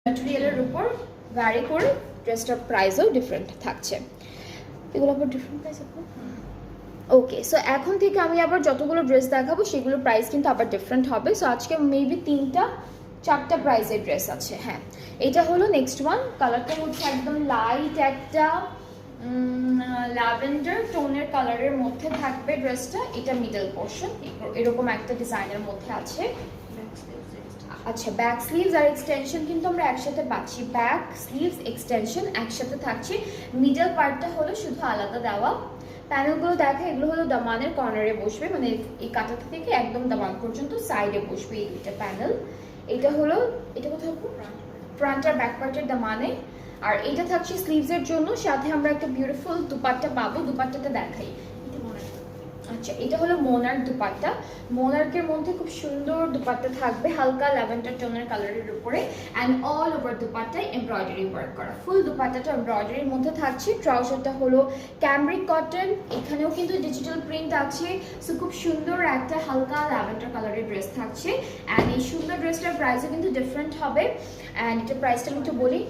ম্যাটেরিয়ালের উপর ভ্যারি করে ড্রেসটার প্রাইসও ডিফারেন্ট থাকছে। এগুলো আবার ডিফারেন্ট প্রাইস আপু। ওকে, সো এখন থেকে আমি আবার যতগুলো ড্রেস দেখাবো সেগুলোর প্রাইস কিন্তু আবার ডিফারেন্ট হবে। সো আজকে মেবি 3-4টা প্রাইসের ড্রেস আছে। হ্যাঁ, এটা হলো নেক্সট ওয়ান। কালারটা হচ্ছে একদম লাইট একটা ল্যাভেন্ডার টোনের কালারের মধ্যে থাকবে ড্রেসটা। এটা মিডল পোর্শন এরকম একটা ডিজাইনের মধ্যে আছে। আচ্ছা, ব্যাক স্লিভস আর এক্সটেনশন কিন্তু আমরা একসাথে পাচ্ছি। ব্যাক স্লিভস এক্সটেনশন একসাথে থাকছে। মিডল পার্টটা হলো শুধু আলাদা দেওয়া। প্যানেলগুলো দেখা, এগুলো হলো দামানের কর্নারে বসবে, মানে এই কাটাটা থেকে একদম দামান পর্যন্ত সাইডে বসবে এই দুইটা প্যানেল। এটা হলো, এটা কোথায় ফ্রন্ট আর ব্যাক পার্টের দামানে। আর এটা থাকছে স্লিভসের জন্য, সাথে আমরা একটা বিউটিফুল দুপাট্টা পাবো। দুপাট্টাটা দেখাই। আচ্ছা, এটা হলো মোনার দুপাট্টা। মোনার্কের মধ্যে খুব সুন্দর দুপাট্টা থাকবে, হালকা ল্যাভেন্ডার টোনের কালারের উপরে, অ্যান্ড অল ওভার দুপাট্টায় এমব্রয়ডারি ওয়ার্ক করা। ফুল দুপাট্টাটা এমব্রয়ডারির মধ্যে থাকছে। ট্রাউজারটা হলো ক্যামব্রিক কটন, এখানেও কিন্তু ডিজিটাল প্রিন্ট আছে। সো খুব সুন্দর একটা হালকা ল্যাভেন্ডার কালারের ড্রেস থাকছে। অ্যান্ড এই সুন্দর ড্রেসটার প্রাইসও কিন্তু ডিফারেন্ট হবে। অ্যান্ড এটার প্রাইসটা আমি একটু বলি,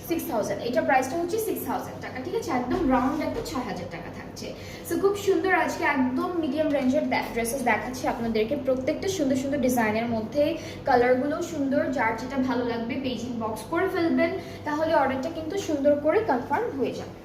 6000। এটা প্রাইসটা হচ্ছে 6000 টাকা, ঠিক আছে? একদম রাউন্ড একটা 6000 টাকা থাকছে। সো খুব সুন্দর আজকে একদম মিডিয়াম রেঞ্জের ড্রেসেস দেখাচ্ছি আপনাদেরকে, প্রত্যেকটা সুন্দর সুন্দর ডিজাইনের মধ্যে। কালারগুলো সুন্দর, যার যেটা ভালো লাগবে পেজিং বক্স করে ফেলবেন, তাহলে অর্ডারটা কিন্তু সুন্দর করে কনফার্ম হয়ে যাবে।